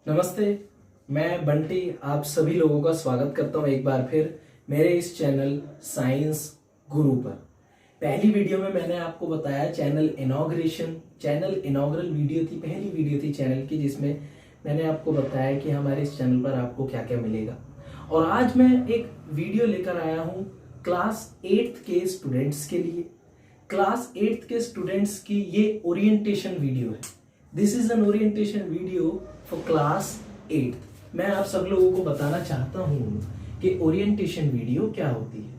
नमस्ते। मैं बंटी आप सभी लोगों का स्वागत करता हूं एक बार फिर मेरे इस चैनल साइंस गुरु पर। पहली वीडियो में मैंने आपको बताया चैनल इनॉग्रल वीडियो थी, पहली वीडियो थी चैनल की, जिसमें मैंने आपको बताया कि हमारे इस चैनल पर आपको क्या क्या मिलेगा। और आज मैं एक वीडियो लेकर आया हूं क्लास 8th के स्टूडेंट्स के लिए। क्लास 8th के स्टूडेंट्स की ये ओरिएंटेशन वीडियो है। This is an orientation video for class 8th। मैं आप सब लोगों को बताना चाहता हूं कि ओरिएंटेशन वीडियो क्या होती है।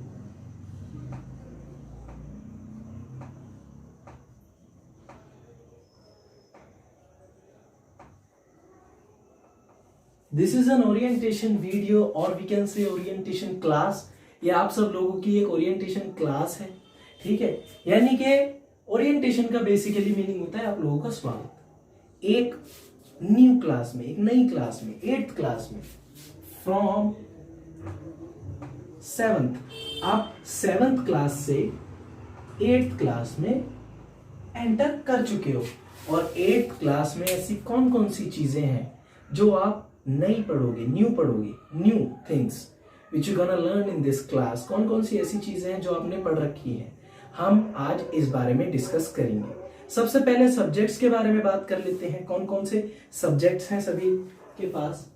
This is an orientation video और we can say orientation class. ये आप सब लोगों की एक ओरिएंटेशन क्लास है, ठीक है। यानी कि ओरिएंटेशन का बेसिकली मीनिंग होता है आप लोगों का स्वागत एक न्यू क्लास में, एक नई क्लास में, 8th क्लास में। फ्रॉम 7th, आप 7th क्लास से 8th क्लास में एंटर कर चुके हो। और 8th क्लास में ऐसी कौन कौन सी चीजें हैं जो आप नई पढ़ोगे, new things which you gonna learn in this class. कौन कौन सी ऐसी चीजें हैं जो आपने पढ़ रखी हैं, हम आज इस बारे में डिस्कस करेंगे। सबसे पहले सब्जेक्ट्स के बारे में बात कर लेते हैं। कौन कौन से सब्जेक्ट्स हैं सभी के पास।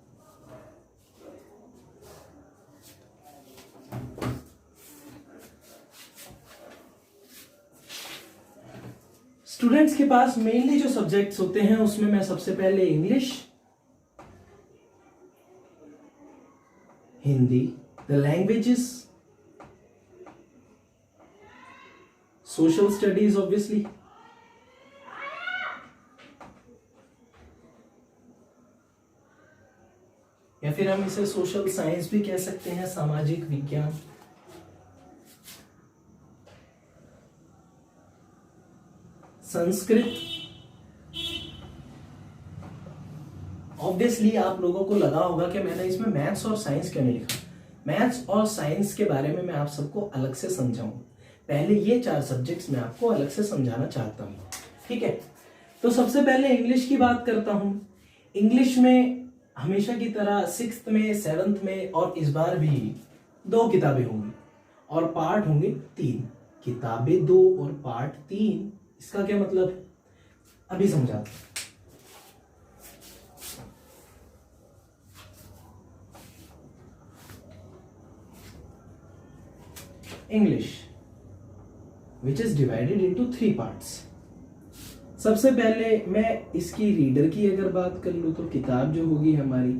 स्टूडेंट्स के पास मेनली जो सब्जेक्ट्स होते हैं उसमें मैं सबसे पहले English, Hindi, the languages, social studies obviously, या फिर हम इसे सोशल साइंस भी कह सकते हैं, सामाजिक विज्ञान, संस्कृत। ऑब्वियसली आप लोगों को लगा होगा कि मैंने इसमें मैथ्स और साइंस क्यों नहीं लिखा। मैथ्स और साइंस के बारे में मैं आप सबको अलग से समझाऊं। पहले ये 4 सब्जेक्ट्स मैं आपको अलग से समझाना चाहता हूं, ठीक है। तो सबसे पहले इंग्लिश की बात करता हूं। इंग्लिश में हमेशा की तरह 6th में, 7th में और इस बार भी 2 किताबें होंगी और पार्ट होंगे 3। किताबें 2 और पार्ट 3, इसका क्या मतलब अभी समझाता हूं। English which is divided into 3 parts. सबसे पहले मैं इसकी रीडर की अगर बात कर लूं तो किताब जो होगी हमारी,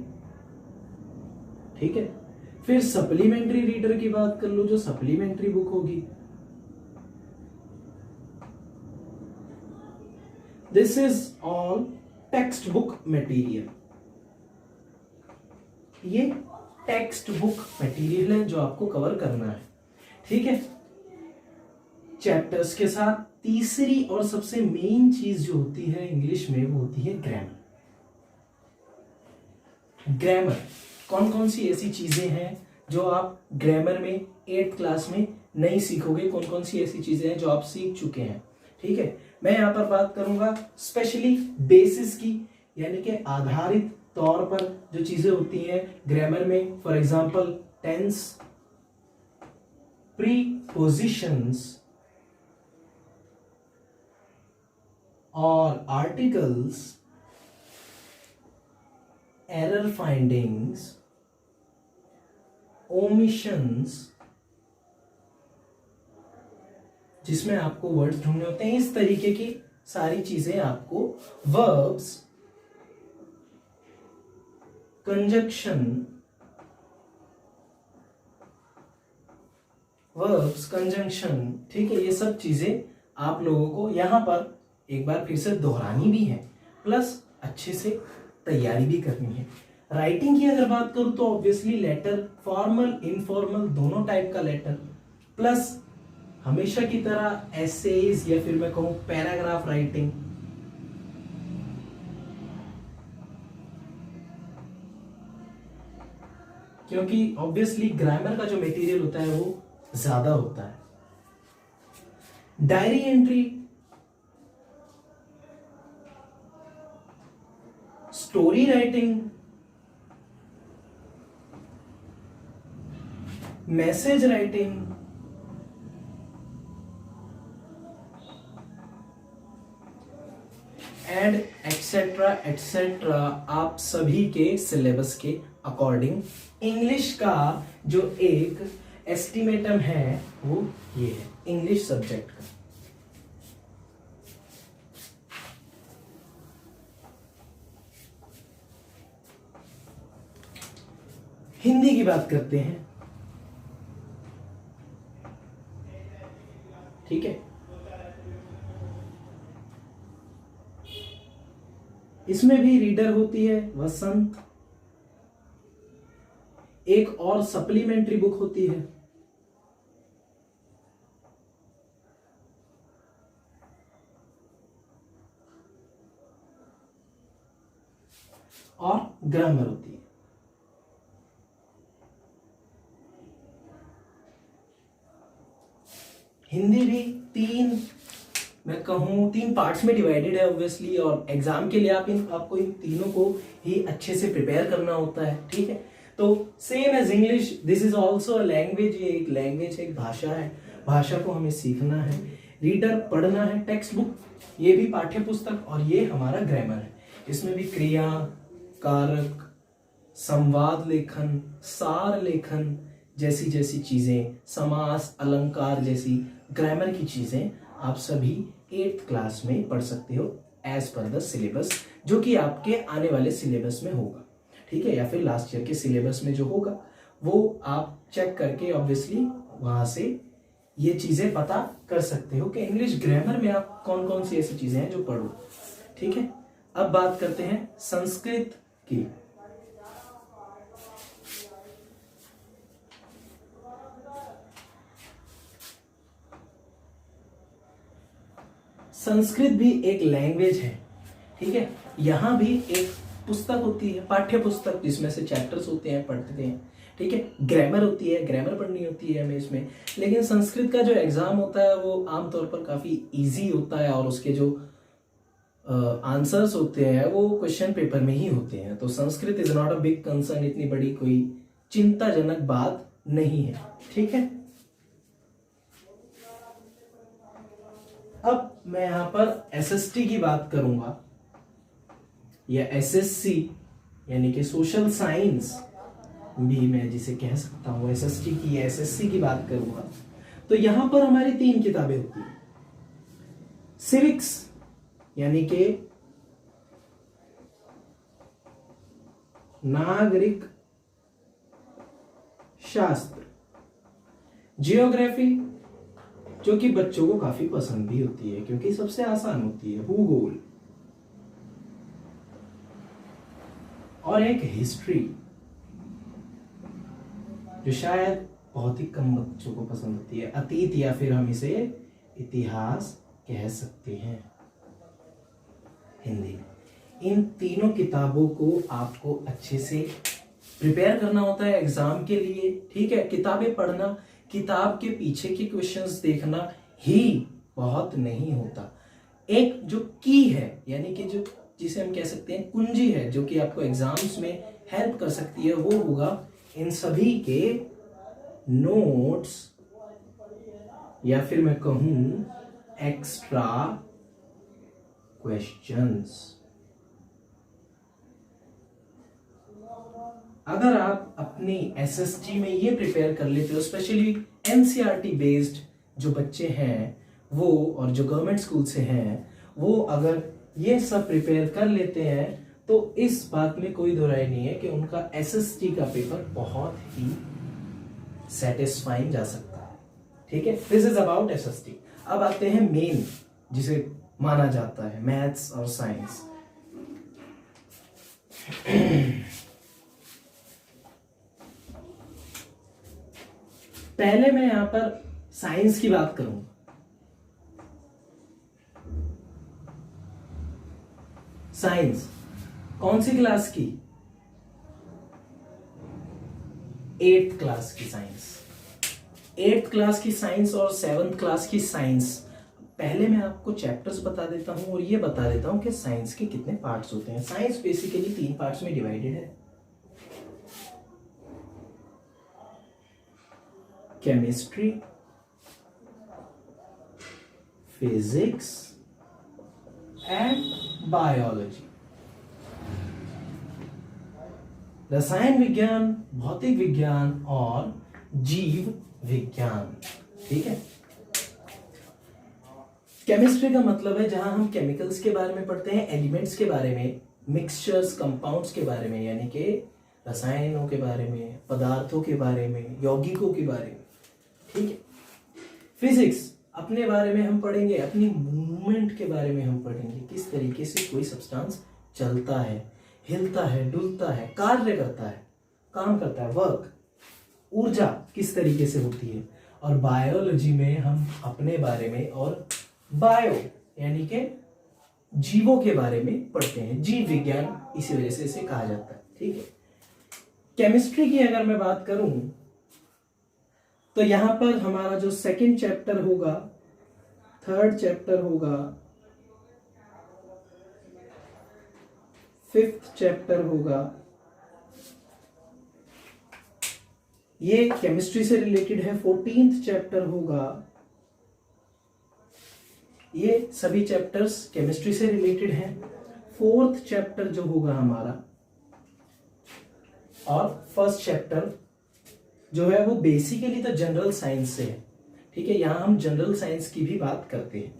ठीक है। फिर सप्लीमेंट्री रीडर की बात कर लूं, जो सप्लीमेंट्री बुक होगी। This is all text book material. ये टेक्स्ट बुक मटेरियल है जो आपको कवर करना है, ठीक है। चैप्टर्स के साथ तीसरी और सबसे मेन चीज जो होती है इंग्लिश में वो होती है ग्रामर। ग्रामर कौन कौन सी ऐसी चीजें हैं जो आप ग्रामर में 8th क्लास में नहीं सीखोगे, कौन कौन सी ऐसी चीजें हैं जो आप सीख चुके हैं, ठीक है। मैं यहां पर बात करूंगा स्पेशली बेसिस की, यानी कि आधारित तौर पर जो चीजें होती हैं ग्रामर में। फॉर एग्जाम्पल टेंस, प्रीपोजिशंस और आर्टिकल्स, एरर फाइंडिंग्स, ओमिशंस, जिसमें आपको वर्ड्स ढूंढने होते हैं, इस तरीके की सारी चीजें आपको वर्ब्स, कंजंक्शन, ठीक है। ये सब चीजें आप लोगों को यहां पर एक बार फिर से दोहरानी भी है, प्लस अच्छे से तैयारी भी करनी है। राइटिंग की अगर बात करूं तो ऑब्वियसली लेटर, फॉर्मल इनफॉर्मल दोनों टाइप का लेटर, प्लस हमेशा की तरह एसेज या फिर मैं कहूं पैराग्राफ राइटिंग, क्योंकि ऑब्वियसली ग्रामर का जो मटेरियल होता है वो ज्यादा होता है। Diary entry, story writing, message writing, and etcetera etcetera आप सभी के सिलेबस के अकॉर्डिंग इंग्लिश का जो एक एस्टिमेटम है वो ये है इंग्लिश सब्जेक्ट का। हिंदी की बात करते हैं, ठीक है। इसमें भी रीडर होती है वसंत, एक और सप्लीमेंट्री बुक होती है और ग्रामर होती है। हिंदी भी मैं कहूं तीन पार्ट्स में डिवाइडेड है ऑब्वियसली, और एग्जाम के लिए आपको इन तीनों को ही अच्छे से प्रिपेयर करना होता है, ठीक है। तो same as English, this is also a language, ये एक लैंग्वेज है, एक भाषा है, भाषा को हमें सीखना है। रीडर पढ़ना है, टेक्स्ट बुक ये भी पाठ्य पुस्तक, और ये हमारा ग्रामर है। इसमें भी क्रिया, कारक, संवाद लेखन, सार लेखन जैसी जैसी चीजें, समास, अलंकार जैसी ग्रामर की चीजें आप सभी 8th क्लास में पढ़ सकते हो एज पर द सिलेबस, जो कि आपके आने वाले सिलेबस में होगा, ठीक है, या फिर लास्ट ईयर के सिलेबस में जो होगा वो आप चेक करके ऑब्वियसली वहां से ये चीजें पता कर सकते हो कि इंग्लिश ग्रामर में आप कौन कौन सी ऐसी चीजें हैं जो पढ़ो, ठीक है। अब बात करते हैं संस्कृत की। संस्कृत भी एक लैंग्वेज है, ठीक है। यहां भी एक पुस्तक होती है, पाठ्य पुस्तक, जिसमें से चैप्टर्स होते हैं, पढ़ते हैं, ठीक है। ग्रामर होती है, ग्रामर पढ़नी होती है हमें इसमें। लेकिन संस्कृत का जो एग्जाम होता है वो आमतौर पर काफी इजी होता है, और उसके जो आंसर्स होते हैं वो क्वेश्चन पेपर में ही होते हैं। तो Sanskrit is not a big concern, इतनी बड़ी कोई चिंताजनक बात नहीं है, ठीक है। अब मैं यहां पर एसएसटी की बात करूंगा, या एसएससी यानी कि सोशल साइंस भी मैं जिसे कह सकता हूं, एसएसटी की या एसएससी की बात करूंगा, तो यहां पर हमारी 3 किताबें होती हैं। सिविक्स यानी कि नागरिक शास्त्र, जियोग्राफी जो कि बच्चों को काफी पसंद भी होती है क्योंकि सबसे आसान होती है, भूगोल, और एक हिस्ट्री जो शायद बहुत ही कम बच्चों को पसंद होती है, अतीत, या फिर हम इसे इतिहास कह सकते हैं हिंदी में। इन तीनों किताबों को आपको अच्छे से प्रिपेयर करना होता है एग्जाम के लिए, ठीक है। किताबें पढ़ना, किताब के पीछे के क्वेश्चंस देखना ही बहुत नहीं होता। एक जो की है, यानी कि जो जिसे हम कह सकते हैं कुंजी है, जो कि आपको एग्जाम्स में हेल्प कर सकती है, वो होगा इन सभी के नोट्स, या फिर मैं कहूं एक्स्ट्रा क्वेश्चंस। अगर आप अपनी एसएसटी में ये प्रिपेयर कर लेते हो, स्पेशली एनसीईआरटी बेस्ड जो बच्चे हैं वो, और जो गवर्नमेंट स्कूल से हैं वो, अगर ये सब प्रिपेयर कर लेते हैं तो इस बात में कोई दो राय नहीं है कि उनका एसएसटी का पेपर बहुत ही सेटिस्फाइंग जा सकता है, ठीक है। This is about SST. अब आते हैं मेन, जिसे माना जाता है मैथ्स और साइंस। पहले मैं यहां पर साइंस की बात करूंगा। साइंस कौन सी क्लास की? 8th क्लास की साइंस। 8th क्लास की साइंस और 7th क्लास की साइंस। पहले मैं आपको चैप्टर्स बता देता हूं और ये बता देता हूं कि साइंस के कितने पार्ट्स होते हैं। साइंस बेसिकली 3 पार्ट्स में डिवाइडेड है। Chemistry, physics and biology. रसायन विज्ञान, भौतिक विज्ञान और जीव विज्ञान। ठीक है। केमिस्ट्री का मतलब है जहां हम केमिकल्स के बारे में पढ़ते हैं, एलिमेंट्स के बारे में, मिक्सचर्स, कंपाउंड्स के बारे में, यानी कि रसायनों के बारे में, पदार्थों के बारे में, यौगिकों के बारे में। ठीक है। फिजिक्स अपने बारे में हम पढ़ेंगे, अपनी मूवमेंट के बारे में हम पढ़ेंगे, किस तरीके से कोई सब्सटेंस चलता है, हिलता है, डुलता है, कार्य करता है, काम करता है, वर्क, ऊर्जा किस तरीके से होती है। और बायोलॉजी में हम अपने बारे में और बायो यानी कि जीवों के बारे में पढ़ते हैं, जीव विज्ञान इसी वजह से इसे कहा जाता है। ठीक है। केमिस्ट्री की अगर मैं बात करूं तो यहां पर हमारा जो सेकंड चैप्टर होगा, थर्ड चैप्टर होगा, फिफ्थ चैप्टर होगा, ये केमिस्ट्री से रिलेटेड है। 14th चैप्टर होगा, ये सभी चैप्टर्स केमिस्ट्री से रिलेटेड हैं। 4th चैप्टर जो होगा हमारा, और फर्स्ट चैप्टर जो है वो बेसिकली तो जनरल साइंस से है। ठीक है। यहां हम जनरल साइंस की भी बात करते हैं।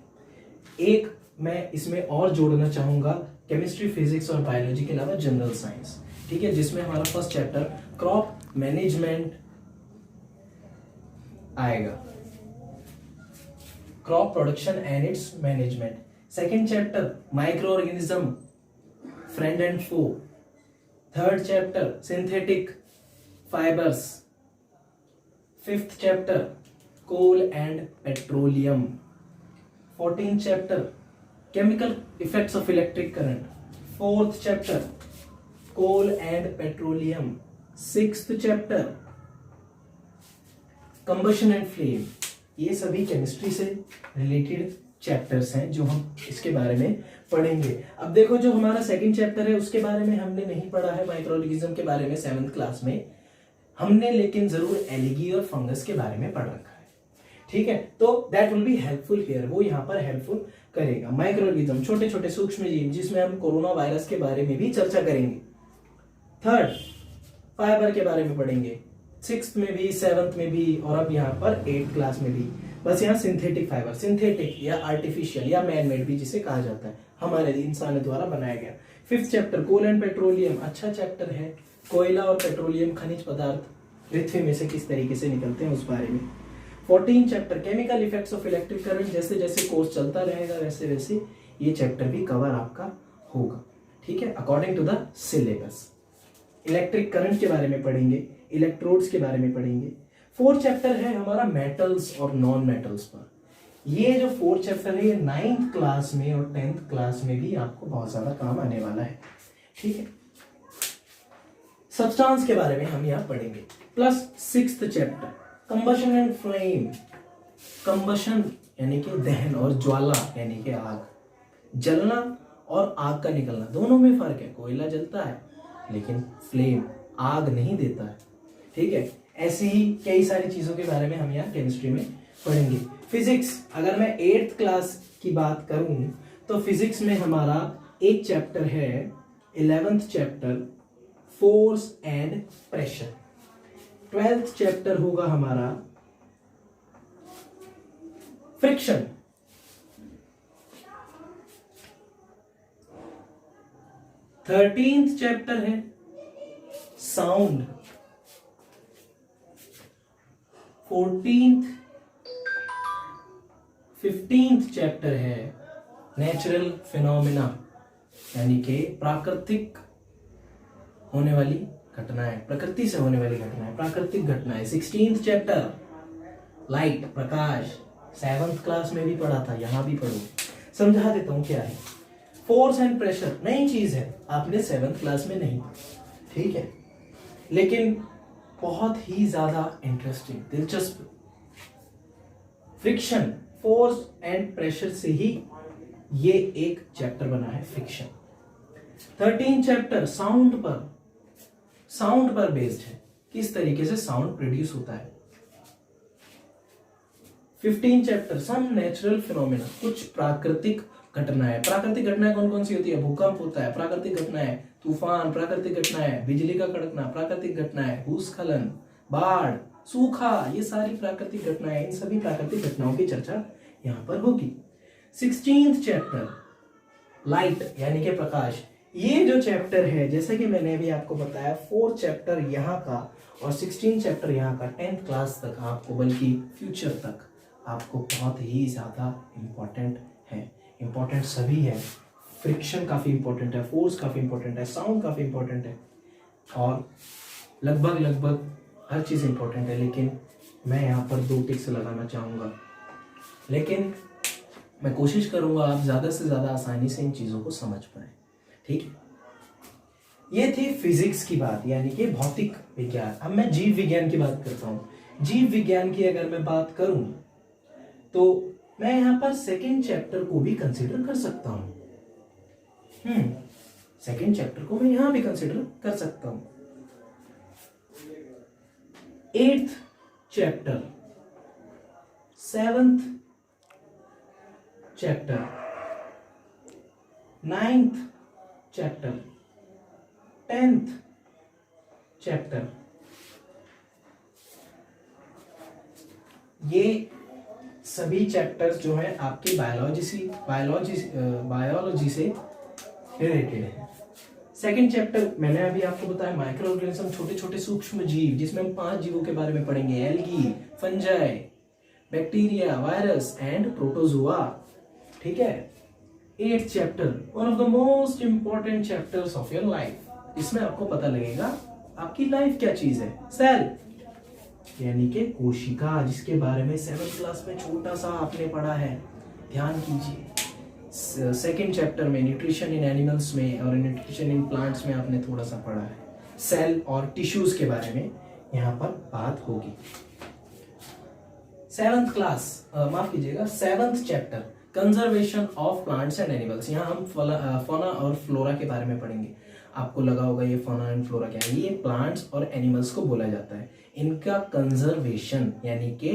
एक मैं इसमें और जोड़ना चाहूंगा, केमिस्ट्री, फिजिक्स और बायोलॉजी के अलावा जनरल साइंस। ठीक है। जिसमें हमारा फर्स्ट चैप्टर क्रॉप मैनेजमेंट आएगा, crop production and its management. Second chapter microorganism, friend and foe. Third chapter synthetic fibres. Fifth chapter coal and petroleum. 14th chapter chemical effects of electric current. 4th chapter coal and petroleum. 6th chapter combustion and flame. ये सभी chemistry से related chapters हैं जो हम इसके बारे में पढ़ेंगे। अब देखो, जो हमारा सेकंड चैप्टर है उसके बारे में हमने नहीं पढ़ा है, माइक्रोऑर्गेनिज्म के बारे में 7th क्लास में हमने, लेकिन जरूर एलगी और फंगस के बारे में पढ़ रखा है। ठीक है। तो that will be helpful here, वो यहाँ पर हेल्पफुल करेगा। माइक्रोऑर्गेनिज्म छोटे छोटे सूक्ष्म जीव, जिसमें हम कोरोना वायरस के बारे में भी चर्चा करेंगे। थर्ड फाइबर के बारे में पढ़ेंगे, 6th में भी, 7th में भी, और अब यहाँ पर 8th क्लास में भी। बस यहाँ सिंथेटिक फाइबर, सिंथेटिक या आर्टिफिशियल या मैन मेड भी जिसे कहा जाता है, हमारे इंसान द्वारा बनाया गया। 5th chapter coal and petroleum, अच्छा चैप्टर है। कोयला और पेट्रोलियम खनिज पदार्थ पृथ्वी में से किस तरीके से निकलते हैं उस बारे में। 14th chapter chemical effects of electric current. जैसे जैसे कोर्स चलता रहेगा वैसे वैसे ये चैप्टर भी कवर आपका होगा। ठीक है, according to the syllabus. Electric current के बारे में पढ़ेंगे, इलेक्ट्रोड्स के बारे में पढ़ेंगे। 4th चैप्टर है हमारा मेटल्स और नॉन मेटल्स पर। ये जो 4th चैप्टर है ये 9th क्लास में और 10th क्लास में भी आपको बहुत ज्यादा काम आने वाला है। ठीक है। सब्सटेंस के बारे में हम यहाँ पढ़ेंगे। Plus 6th chapter combustion and flame. Combustion यानी कि दहन और ज्वाला यानी कि आग। जलना और आग का निकलना, दोनों में फर्क है। कोयला जलता है लेकिन फ्लेम आग नहीं देता है। ठीक है। ऐसी ही कई सारी चीजों के बारे में हम यहाँ केमिस्ट्री में पढ़ेंगे। फिजिक्स, अगर मैं 8th क्लास की बात करूं तो फिजिक्स में हमारा एक चैप्टर है 11th chapter force and pressure. 12th chapter होगा हमारा फ्रिक्शन। 13th चैप्टर है साउंड। 15th चैप्टर है नेचुरल फिनोमिना यानी कि प्राकृतिक होने वाली घटनाएं, प्रकृति से होने वाली घटनाएं, प्राकृतिक घटनाएं। 16th चैप्टर लाइट, प्रकाश। 7th क्लास में भी पढ़ा था, यहां भी पढ़ो, समझा देता हूं क्या है। फोर्स एंड प्रेशर नई चीज है, आपने 7th क्लास में नहीं। ठीक है, लेकिन बहुत ही ज्यादा इंटरेस्टिंग, दिलचस्प। फ्रिक्शन, फोर्स एंड प्रेशर से ही ये एक चैप्टर बना है, फ्रिक्शन। 13th चैप्टर साउंड पर बेस्ड है, किस तरीके से साउंड प्रोड्यूस होता है। 15 चैप्टर सम नेचुरल फिनोमिना, कुछ प्राकृतिक घटनाएं। प्राकृतिक घटनाएं कौन कौन सी होती है? भूकंप होता है, प्राकृतिक घटनाएं, तूफान प्राकृतिक घटनाएं, बिजली का कड़कना प्राकृतिक घटनाएं, भूस्खलन, बाढ़, सूखा, ये सारी प्राकृतिक घटनाएं। इन सभी प्राकृतिक घटनाओं की चर्चा यहाँ पर होगी। 16th चैप्टर लाइट यानी कि प्रकाश। ये जो चैप्टर है, जैसे कि मैंने अभी आपको बताया, 4 चैप्टर यहाँ का और 16 चैप्टर यहाँ का 10th क्लास तक आपको, बल्कि फ्यूचर तक आपको बहुत ही ज्यादा इंपॉर्टेंट है। इंपॉर्टेंट सभी है, फ्रिक्शन काफी इंपॉर्टेंट है, फोर्स काफी इंपॉर्टेंट है, साउंड काफी इंपॉर्टेंट है, और लगभग हर चीज इंपॉर्टेंट है। लेकिन मैं यहाँ पर 2 टिक्स लगाना चाहूंगा, लेकिन मैं कोशिश करूंगा आप ज्यादा से ज्यादा आसानी से इन चीजों को समझ पाए। ठीक है, ये थी फिजिक्स की बात, यानी कि भौतिक विज्ञान। अब मैं जीव विज्ञान की बात करता हूं। जीव विज्ञान की अगर मैं बात करूं तो मैं यहां पर 2nd चैप्टर को भी कंसीडर कर सकता हूं। 2nd चैप्टर को मैं यहां भी कंसीडर कर सकता हूं। 8th chapter, 7th chapter, 9th chapter, 10th chapter, ये सभी चैप्टर्स जो है आपकी बायोलॉजी से रिलेटेड है। 2nd चैप्टर मैंने अभी आपको बताया माइक्रो ऑर्गेनिज्म, छोटे छोटे सूक्ष्म जीव, जिसमें हम 5 जीवों के बारे में पढ़ेंगे, algae, fungi, bacteria, virus and protozoa. ठीक है। 8th chapter, one of the most important chapters of your life. इसमें आपको पता लगेगा आपकी लाइफ क्या चीज है। सेल यानी कि कोशिका, जिसके बारे में 7th क्लास में छोटा सा आपने पढ़ा है, ध्यान कीजिए। 2nd चैप्टर में न्यूट्रिशन इन एनिमल्स में और न्यूट्रिशन इन प्लांट्स में आपने थोड़ा सा पढ़ा है। सेल और टिश्यूज के बारे में यहाँ पर बात होगी। 7th क्लास, माफ कीजिएगा, 7th chapter conservation of plants and animals. यहाँ हम फौना और फ्लोरा के बारे में पढ़ेंगे। आपको लगा होगा ये फौना एंड फ्लोरा क्या है? ये प्लांट्स और एनिमल्स को बोला जाता है, इनका कंजर्वेशन यानी कि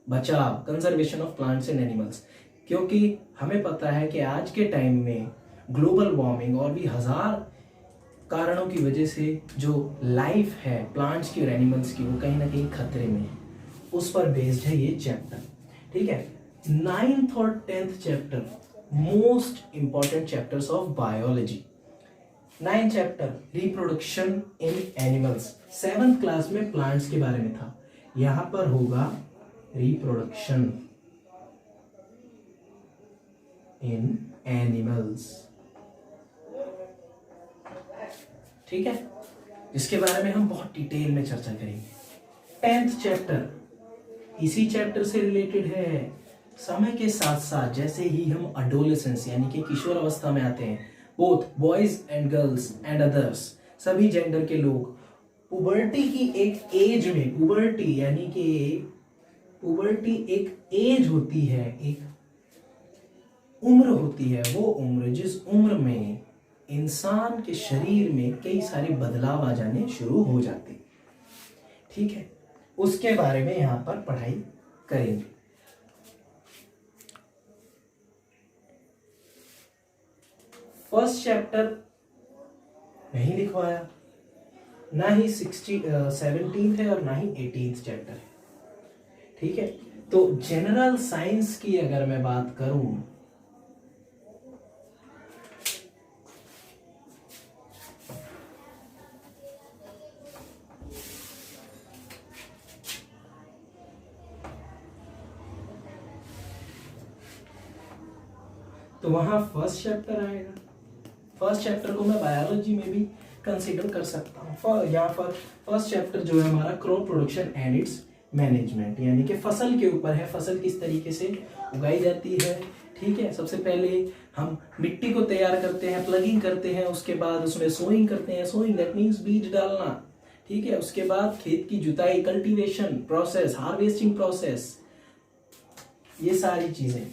बचाव, conservation of plants and animals. क्योंकि हमें पता है कि आज के टाइम में ग्लोबल वार्मिंग और भी 1000 कारणों की वजह से जो लाइफ है प्लांट्स की और एनिमल्स की, वो कहीं ना कहीं खतरे में है। उस पर बेस्ड है ये चैप्टर। ठीक है। 9th और 10th chapter most important chapters of biology. 9th chapter reproduction in animals. 7th class में प्लांट्स के बारे में था, यहां पर होगा रिप्रोडक्शन इन एनिमल्स। ठीक है, इसके बारे में हम बहुत डिटेल में चर्चा करेंगे। 10th चैप्टर इसी चैप्टर से रिलेटेड है। समय के साथ साथ जैसे ही हम अडोलेसेंस यानी कि किशोर अवस्था में आते हैं, both boys and girls and others, सभी जेंडर के लोग पुबर्टी की एक एज में, पुबर्टी यानी कि पुबर्टी एक एज होती है, एक उम्र होती है, वो उम्र जिस उम्र में इंसान के शरीर में कई सारे बदलाव आ जाने शुरू हो जाते। ठीक है, उसके बारे में यहां पर पढ़ाई करेंगे। फर्स्ट चैप्टर नहीं लिखवाया, ना ही 17th है और ना ही 18th चैप्टर है। ठीक है, तो जनरल साइंस की अगर मैं बात करूं तो वहां फर्स्ट चैप्टर आएगा। फर्स्ट चैप्टर को मैं बायोलॉजी में भी कंसीडर कर सकता हूँ। यहाँ पर फर्स्ट चैप्टर जो है हमारा crop production and its management, यानी कि फसल के ऊपर है, फसल किस तरीके से उगाई जाती है। ठीक है, सबसे पहले हम मिट्टी को तैयार करते हैं, प्लगिंग करते हैं, उसके बाद उसमें सोइंग करते हैं, सोइंग दैट मीन्स बीज डालना। ठीक है, उसके बाद खेत की जुताई, कल्टीवेशन प्रोसेस, हार्वेस्टिंग प्रोसेस, ये सारी चीजें।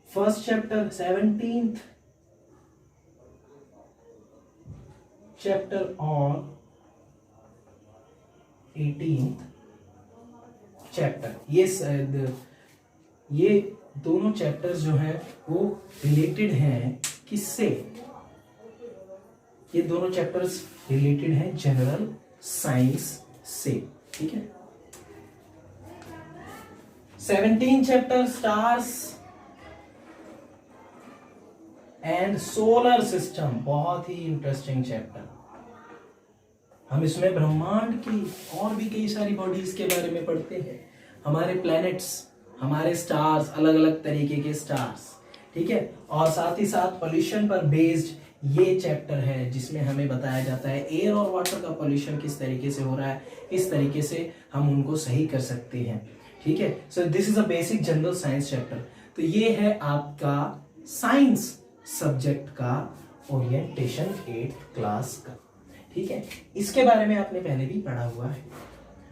फर्स्ट चैप्टर 17th चैप्टर और 18th चैप्टर, ये दोनों चैप्टर्स जो हैं वो रिलेटेड हैं किससे? ये दोनों चैप्टर्स रिलेटेड हैं जनरल साइंस से, ठीक है। 17 chapter stars and solar system, बहुत ही इंटरेस्टिंग चैप्टर। हम इसमें ब्रह्मांड की और भी कई सारी बॉडीज के बारे में पढ़ते हैं, हमारे प्लैनेट्स, हमारे स्टार्स, अलग अलग तरीके के स्टार्स, ठीक है। और साथ ही साथ पोल्यूशन पर बेस्ड ये चैप्टर है जिसमें हमें बताया जाता है एयर और वाटर का पोल्यूशन किस तरीके से हो रहा है, किस तरीके से हम उनको सही कर सकते हैं, ठीक है। So this is a basic general science chapter. तो ये है आपका साइंस सब्जेक्ट का ओरिएंटेशन 8th क्लास का, ठीक है। इसके बारे में आपने पहले भी पढ़ा हुआ है,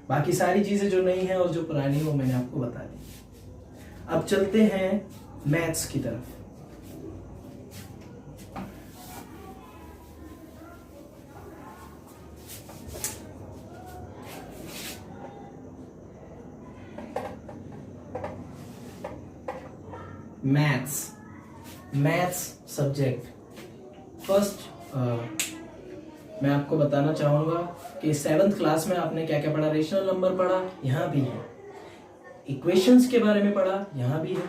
बाकी सारी चीजें जो नहीं है और जो पुरानी है वो मैंने आपको बता दी। अब चलते हैं मैथ्स की तरफ। मैथ्स सब्जेक्ट फर्स्ट, मैं आपको बताना चाहूंगा कि 7th क्लास में आपने क्या क्या पढ़ा। रेशनल नंबर पढ़ा, यहां भी है। इक्वेशंस के बारे में पढ़ा, यहां भी है।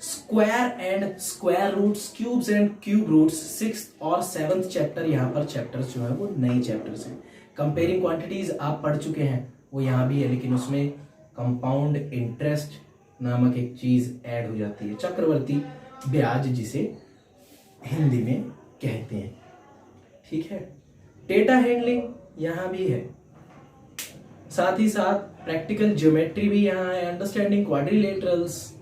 Square and square roots, cubes and cube roots 6th और 7th चैप्टर, यहां पर चैप्टर्स जो है वो नए चैप्टर्स हैं। कंपेयरिंग क्वांटिटीज आप पढ़ चुके हैं, वो यहां भी है, लेकिन उसमें कंपाउंड इंटरेस्ट नामक एक चीज ऐड हो जाती है, चक्रवर्ती ब्याज जिसे हिंदी में कहते हैं, ठीक है। डेटा हैंडलिंग यहां भी है, साथ ही साथ प्रैक्टिकल ज्योमेट्री भी यहाँ है, अंडरस्टैंडिंग क्वाड्रिलेटरल्स,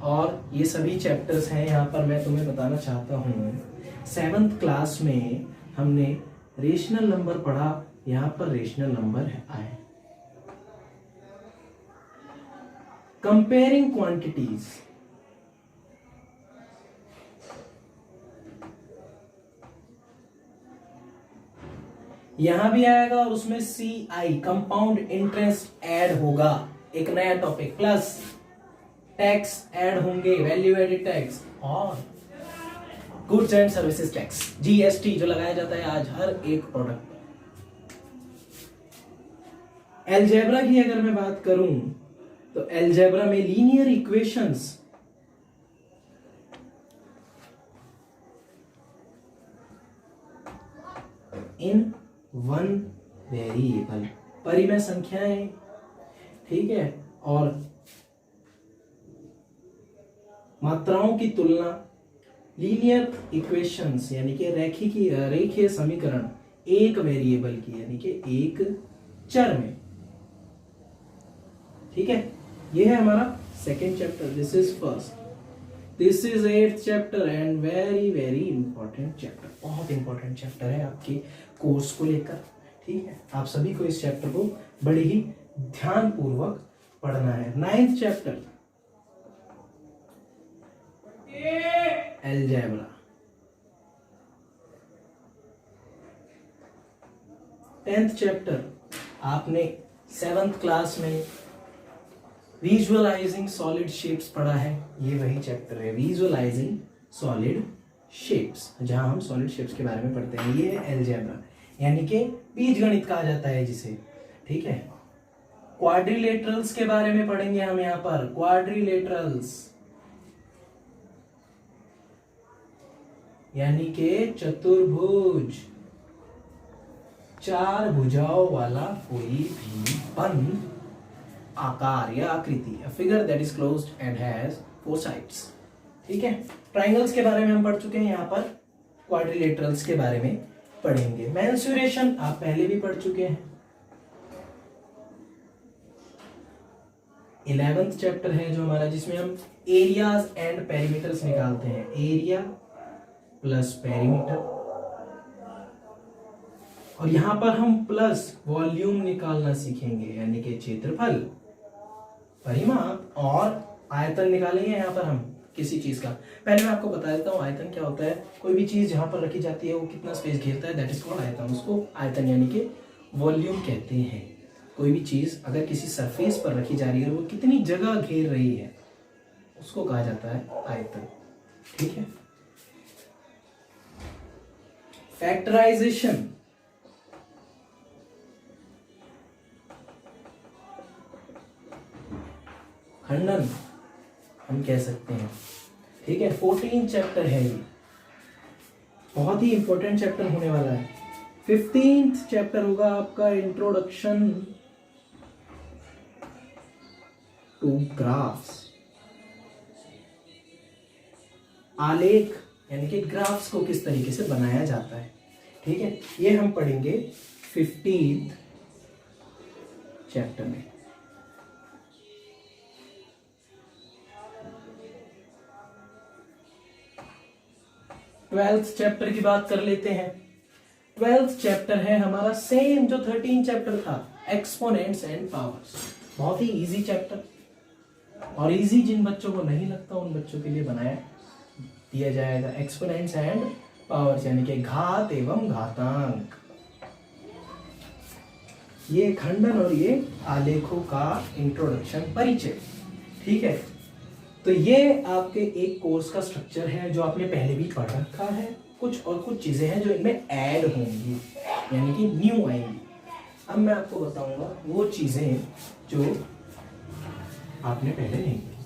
और ये सभी चैप्टर्स हैं। यहाँ पर मैं तुम्हें बताना चाहता हूँ 7th क्लास में हमने रेशनल नंबर पढ़ा, यहाँ पर रेशनल नंबर आए। कंपेयरिंग क्वांटिटीज, यहां भी आएगा, और उसमें CI कंपाउंड इंटरेस्ट ऐड होगा, एक नया टॉपिक, प्लस टैक्स ऐड होंगे, वैल्यू एडेड टैक्स और goods and services tax, GST जो लगाया जाता है आज हर एक प्रोडक्ट पर। अलजेब्रा की अगर मैं बात करूं तो अलजेब्रा में linear equations, in one variable, परिमेय संख्याएं, ठीक है, और मात्राओं की तुलना, लीनियर इक्वेशंस यानी कि रेखीय समीकरण एक वेरिएबल की यानी कि एक चर में, ठीक है। ये है हमारा 2nd chapter, this is first, this is 8th chapter and very very important chapter, बहुत इंपॉर्टेंट चैप्टर है आपके कोर्स को लेकर, ठीक है। आप सभी को इस चैप्टर को बड़े ही ध्यान पूर्वक पढ़ना है। 9th chapter algebra, 10th chapter आपने 7th क्लास में विजुअलाइजिंग सॉलिड शेप्स पढ़ा है, ये वही चैप्टर है, विजुअलाइजिंग सॉलिड शेप्स, जहां हम सॉलिड शेप्स के बारे में पढ़ते हैं। ये है अलजेब्रा यानी कि बीजगणित कहा जाता है जिसे, ठीक है। क्वाड्रिलेटरल्स के बारे में पढ़ेंगे हम यहां पर, क्वाड्रिलेटरल्स यानी कि चतुर्भुज, चार भुजाओं वाला कोई भी बंद आकार या आकृति, a figure that is closed and has 4 sides, ठीक है। ट्राइंगल्स के बारे में हम पढ़ चुके हैं, यहाँ पर क्वाड्रिलेटरल्स के बारे में पढ़ेंगे। मेंसुरेशन आप पहले भी पढ़ चुके हैं। 11th चैप्टर है जो हमारा, जिसमें हम एरियाज एंड पेरीमीटर्स निकालते हैं, एरिया प्लस पेरीमीटर, और यहां पर हम प्लस वॉल्यूम निकालना सीखेंगे यानी कि क्षेत्रफल, परिमाप और आयतन निकालेंगे यहाँ पर हम किसी चीज का। पहले मैं आपको बता देता हूँ आयतन क्या होता है। कोई भी चीज जहां पर रखी जाती है वो कितना स्पेस घेरता है, दैट इज कॉल्ड आयतन, उसको आयतन यानी कि वॉल्यूम कहते हैं, कोई भी चीज अगर किसी सरफेस पर रखी जा रही है और वो कितनी जगह घेर रही है उसको कहा जाता है आयतन। ठीक है। फैक्टराइजेशन, खंडन हम कह सकते हैं। ठीक है। 14 चैप्टर है ये, बहुत ही इंपॉर्टेंट चैप्टर होने वाला है। 15th चैप्टर होगा आपका इंट्रोडक्शन टू ग्राफ्स, आलेख यानी कि ग्राफ्स को किस तरीके से बनाया जाता है। ठीक है। ये हम पढ़ेंगे 15th चैप्टर में। ट्वेल्थ चैप्टर की बात कर लेते हैं। 12th चैप्टर है हमारा सेम जो 13 चैप्टर था, एक्सपोनेंट्स एंड पावर्स। बहुत ही इजी चैप्टर, और इजी जिन बच्चों को नहीं लगता उन बच्चों के लिए बनाया दिया जाएगा। एक्सपोनेंट्स एंड पावर्स यानी कि घात एवं घातांक, ये खंडन और ये आलेखों का इंट्रोडक्शन, परिचय। ठीक है। तो ये आपके एक कोर्स का स्ट्रक्चर है जो आपने पहले भी पढ़ रखा है। कुछ और कुछ चीजें हैं जो इनमें ऐड होंगी यानी कि न्यू आएंगी। अब मैं आपको बताऊंगा वो चीजें जो आपने पहले नहीं की,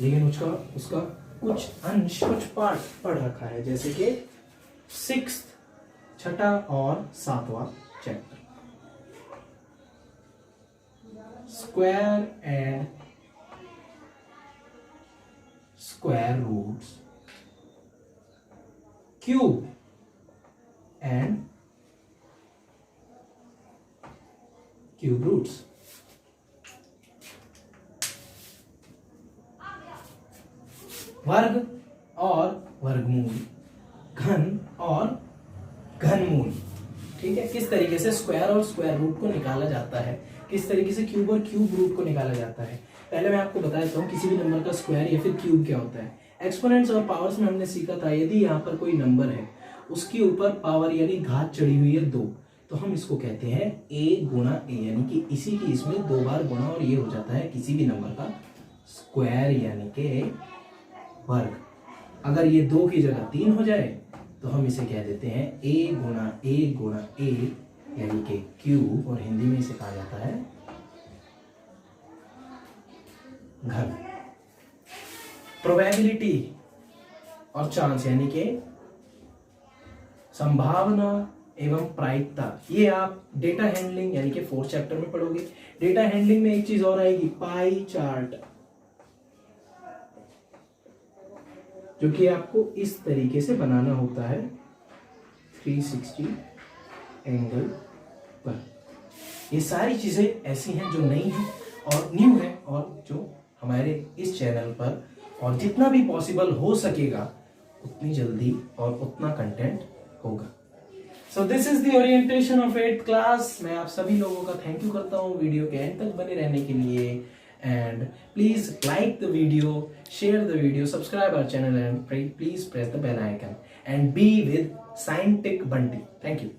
लेकिन उसका कुछ अंश, कुछ पार्ट पढ़ रखा है, जैसे कि 6th, छठा और 7वां chapter, square and square roots, cube and cube roots, वर्ग और वर्गमूल, घन और घनमूल। ठीक है। किस तरीके से स्क्वायर और स्क्वायर रूट को निकाला जाता है, किस तरीके से क्यूब और क्यूब रूट को निकाला जाता है। पहले मैं आपको बता देता हूँ किसी भी नंबर का स्क्वायर या फिर क्यूब क्या होता है। एक्सपोनेंट्स और पावर्स में हमने सीखा था, यदि यहाँ पर कोई नंबर है उसके ऊपर पावर यानी घात चढ़ी हुई है 2, तो हम इसको कहते हैं a गुणा a, यानी कि इसी की इसमें 2 बार गुणा और ये हो जाता है किसी भी नंबर का स्क्वायर यानी कि वर्ग। अगर ये 2 की जगह 3 हो जाए तो हम इसे कह देते हैं a गुणा a यानी कि क्यूब, और हिंदी में इसे कहा जाता है घन। प्रोबेबिलिटी और चांस यानी कि संभावना एवं प्रायिकता, ये आप डेटा हैंडलिंग यानी कि 4th चैप्टर में पढ़ोगे। डेटा हैंडलिंग में एक चीज और आएगी, पाई चार्ट, जो कि आपको इस तरीके से बनाना होता है 360 एंगल पर। ये सारी चीजें ऐसी हैं जो नई हैं और न्यू है, और जो हमारे इस चैनल पर और जितना भी पॉसिबल हो सकेगा उतनी जल्दी और उतना कंटेंट होगा। So this is the orientation of 8th class. मैं आप सभी लोगों का थैंक यू करता हूँ वीडियो के एंड तक बने रहने के लिए। And please like the video, share the video, subscribe our channel and please press the bell icon and be with Scientic Bunty. Thank you.